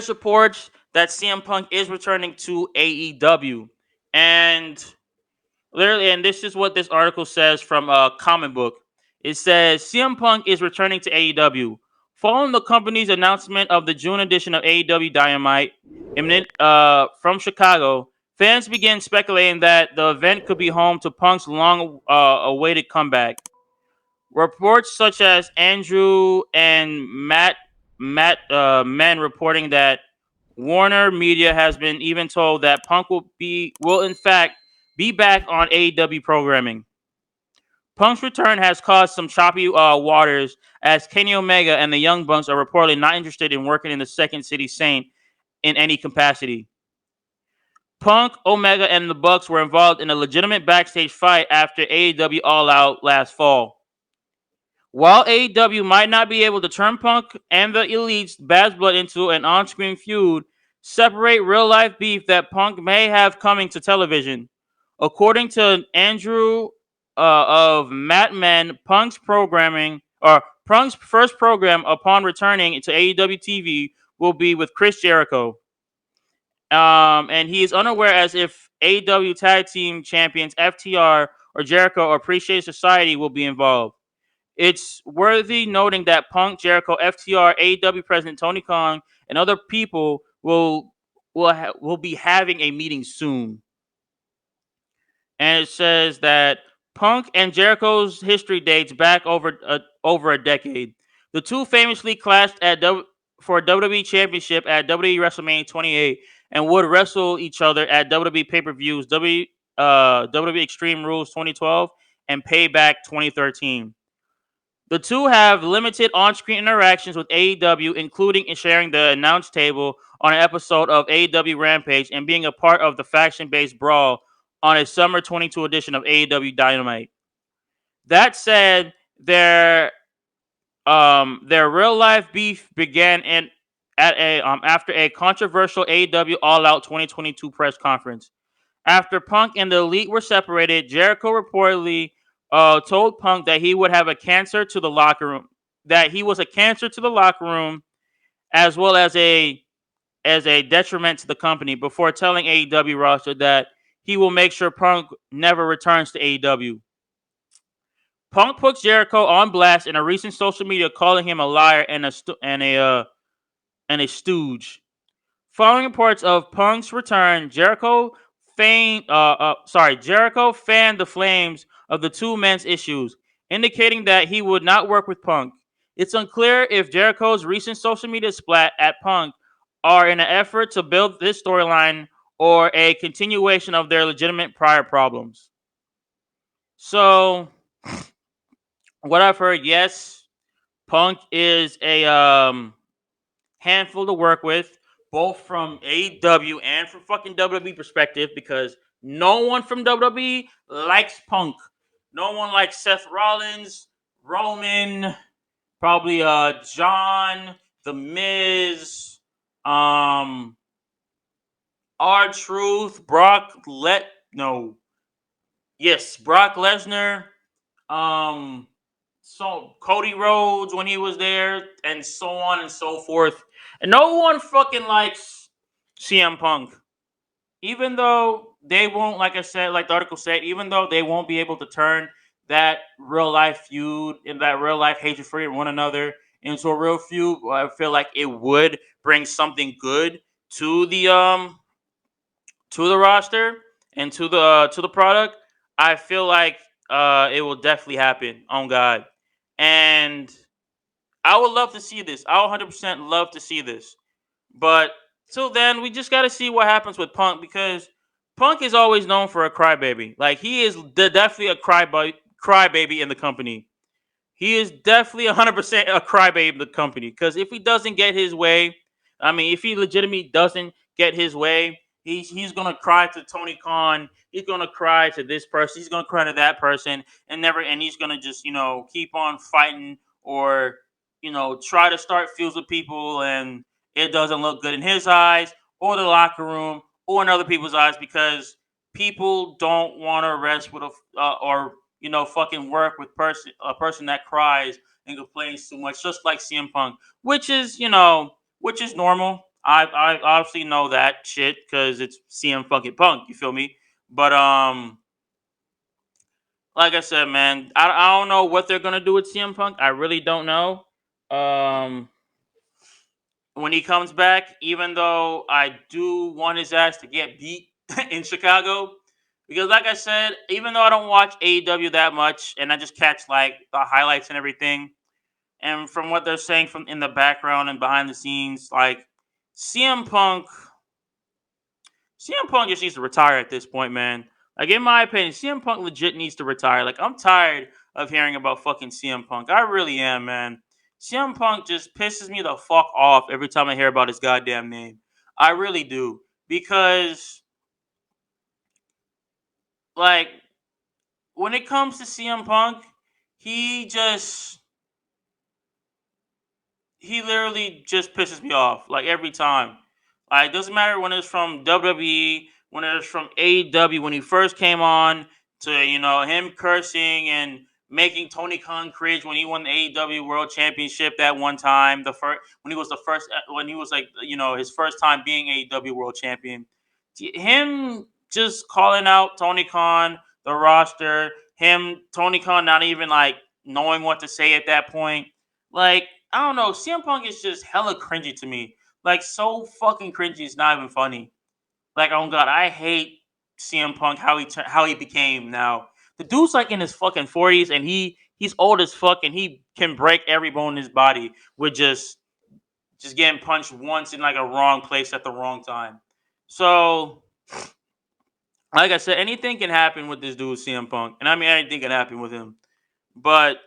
there's reports that CM Punk is returning to AEW, and literally, and this is what this article says from a comic book. It says CM Punk is returning to AEW. Following the company's announcement of the June edition of AEW Dynamite imminent, from Chicago, fans began speculating that the event could be home to Punk's long awaited comeback. Reports such as Andrew and Men reporting that Warner Media has been even told that Punk will in fact be back on AEW programming. Punk's return has caused some choppy waters as Kenny Omega and the Young Bucks are reportedly not interested in working in the Second City Saint in any capacity. Punk, Omega, and the Bucks were involved in a legitimate backstage fight after AEW All Out last fall. While AEW might not be able to turn Punk and the Elite's Bad Blood into an on-screen feud, separate real-life beef that Punk may have coming to television. According to Andrew of Mad Men, Punk's first program upon returning to AEW TV will be with Chris Jericho. And he is unaware as if AEW Tag Team Champions FTR or Jericho or Appreciate Society will be involved. It's worthy noting that Punk, Jericho, FTR, AEW President Tony Khan, and other people will be having a meeting soon. And it says that Punk and Jericho's history dates back over a decade. The two famously clashed for a WWE Championship at WWE WrestleMania 28 and would wrestle each other at WWE pay-per-views WWE Extreme Rules 2012 and Payback 2013. The two have limited on-screen interactions with AEW, including sharing the announce table on an episode of AEW Rampage and being a part of the faction-based brawl on a summer 22 edition of AEW Dynamite. That said, their real-life beef began after a controversial AEW All Out 2022 press conference. After Punk and the Elite were separated, Jericho reportedly told Punk that he would have a cancer to the locker room, that he was a cancer to the locker room, as well as a detriment to the company. Before telling AEW roster that he will make sure Punk never returns to AEW. Punk puts Jericho on blast in a recent social media, calling him a liar and a stooge. Following reports of Punk's return, Jericho fanned the flames of the two men's issues, indicating that he would not work with Punk. It's unclear if Jericho's recent social media splat at Punk are in an effort to build this storyline or a continuation of their legitimate prior problems. So, what I've heard, yes, Punk is a handful to work with, both from AEW and from fucking WWE perspective, because no one from WWE likes Punk. No one likes Seth Rollins, Roman, probably John, The Miz, R-Truth, Brock Lesnar, so Cody Rhodes when he was there, and so on and so forth. And no one fucking likes CM Punk. Even though they won't, like I said, like the article said, even though they won't be able to turn that real life feud and that real life hatred for one another into a real feud, I feel like it would bring something good to the roster and to the product. I feel like it will definitely happen. On God, and I would love to see this. I would 100% love to see this, but till then, we just got to see what happens with Punk, because Punk is always known for a crybaby. Like, he is definitely a crybaby in the company. He is definitely 100% a crybaby in the company, because if he doesn't get his way, I mean, if he legitimately doesn't get his way, he's going to cry to Tony Khan. He's going to cry to this person. He's going to cry to that person, and he's going to just, keep on fighting, or, try to start feuds with people, and it doesn't look good in his eyes or the locker room or in other people's eyes, because people don't want to rest with fucking work with a person that cries and complains too much, just like CM Punk, which is normal. I obviously know that shit because it's CM fucking Punk. You feel me? But like I said, man, I don't know what they're gonna do with CM Punk. I really don't know. Um, when he comes back, even though I do want his ass to get beat in Chicago, because like I said, even though I don't watch AEW that much and I just catch like the highlights and everything, and from what they're saying from in the background and behind the scenes, like CM Punk, CM Punk just needs to retire at this point, man. Like in my opinion, CM Punk legit needs to retire. Like I'm tired of hearing about fucking CM Punk. I really am, man. CM Punk just pisses me the fuck off every time I hear about his goddamn name. I really do. Because like when it comes to CM Punk, he just he literally just pisses me off like every time. Like it doesn't matter when it's from WWE, when it's from AEW, when he first came on, to him cursing and making Tony Khan cringe when he won the AEW World Championship that one time. The first when he was the first when he was like his first time being AEW World Champion. Him just calling out Tony Khan, the roster, Tony Khan not even like knowing what to say at that point. Like I don't know. CM Punk is just hella cringy to me. Like so fucking cringy. It's not even funny. Like oh god, I hate CM Punk how he became now. The dude's like in his fucking 40s and he's old as fuck and he can break every bone in his body with just getting punched once in like a wrong place at the wrong time. So like I said, anything can happen with this dude CM Punk, and I mean anything can happen with him. But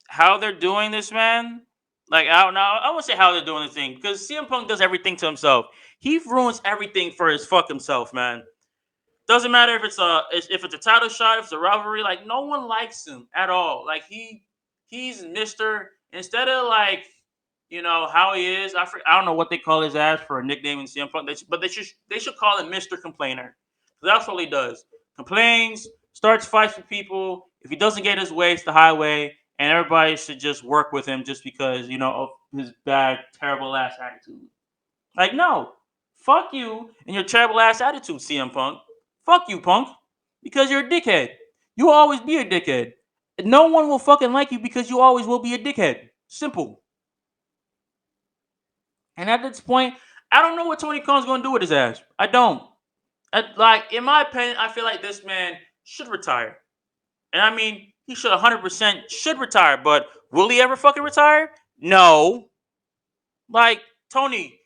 how they're doing this, man. Like I don't know. I won't say how they're doing this thing because CM Punk does everything to himself. He ruins everything for his fuck himself, man. Doesn't matter if it's a title shot, if it's a rivalry. Like no one likes him at all. Like he's Mister instead of like how he is. I don't know what they call his ass for a nickname in CM Punk. But they should call him Mister Complainer. That's what he does. Complains, starts fights with people. If he doesn't get his way, it's the highway, and everybody should just work with him just because of his bad, terrible ass attitude. Like no, fuck you and your terrible ass attitude, CM Punk. Fuck you, Punk, because you're a dickhead. You will always be a dickhead. No one will fucking like you because you always will be a dickhead. Simple. And at this point, I don't know what Tony Khan's going to do with his ass. I don't. Like in my opinion, I feel like this man should retire. And I mean, he should 100% should retire, but will he ever fucking retire? No. Like, Tony,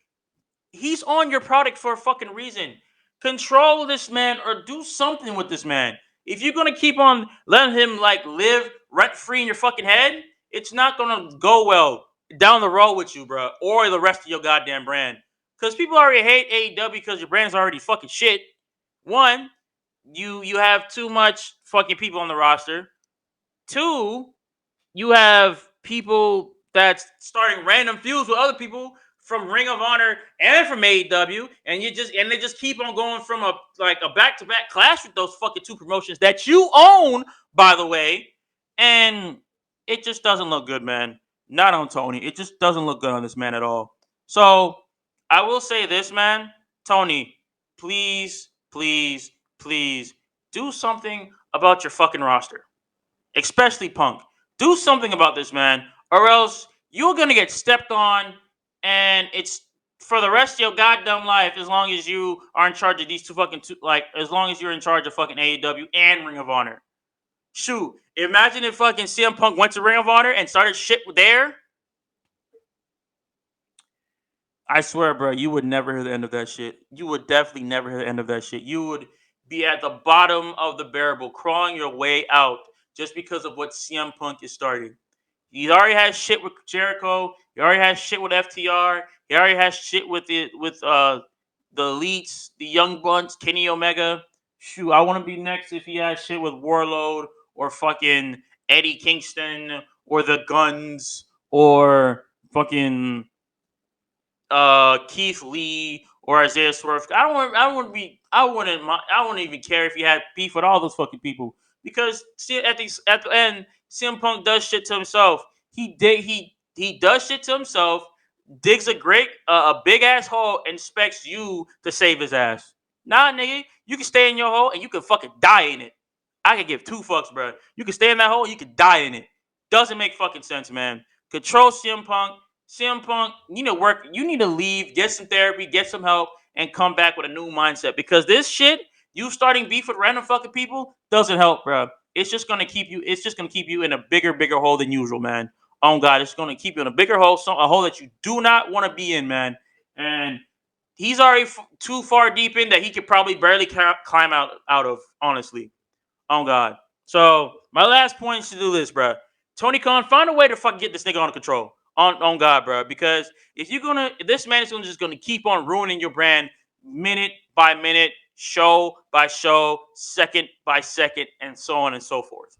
he's on your product for a fucking reason. Control this man or do something with this man. If you're gonna keep on letting him like live rent free in your fucking head, it's not gonna go well down the road with you, bro, or the rest of your goddamn brand. Because people already hate AEW because your brand's already fucking shit. One, you have too much fucking people on the roster. Two, you have people that's starting random feuds with other people from Ring of Honor and from AEW, and they just keep on going from a back to back clash with those fucking two promotions that you own, by the way, and it just doesn't look good, man. Not on Tony. It just doesn't look good on this man at all. So I will say this, man, Tony, please, please, please do something about your fucking roster, especially Punk. Do something about this, man, or else you're gonna get stepped on, and it's for the rest of your goddamn life. As long as you are in charge of these as long as you're in charge of fucking AEW and Ring of Honor. Shoot, imagine if fucking CM Punk went to Ring of Honor and started shit there. I swear, bro, you would never hear the end of that shit. You would definitely never hear the end of that shit. You would be at the bottom of the barrel, crawling your way out just because of what CM Punk is starting. He already has shit with Jericho. He already has shit with FTR. He already has shit with the elites, the young bunch, Kenny Omega. Shoot, I want to be next if he has shit with Warlord or fucking Eddie Kingston or the Guns or fucking Keith Lee or Isaiah Swerve. I wouldn't even care if he had beef with all those fucking people because at the end, CM Punk does shit to himself. He does shit to himself digs a big ass hole and expects you to save his ass. Nah, nigga, you can stay in your hole and you can fucking die in it. I can give two fucks, bro. You can stay in that hole, you can die in it. Doesn't make fucking sense, man. Control CM Punk. CM Punk, you need to work. You need to leave, get some therapy, get some help, and come back with a new mindset. Because this shit, you starting beef with random fucking people, doesn't help, bro. It's just gonna keep you. It's just gonna keep you in a bigger hole than usual, man. Oh God, it's gonna keep you in a bigger hole, a hole that you do not want to be in, man. And he's already too far deep in that he could probably barely climb out of. Honestly, oh God. So my last point is to do this, bro. Tony Khan, find a way to fucking get this nigga under control. On God, bro. Because this man is just gonna keep on ruining your brand minute by minute, show by show, second by second, and so on and so forth.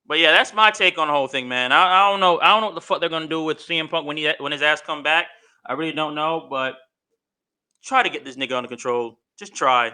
But yeah, that's my take on the whole thing, man. I don't know. I don't know what the fuck they're gonna do with CM Punk when his ass come back. I really don't know, but try to get this nigga under control. Just try.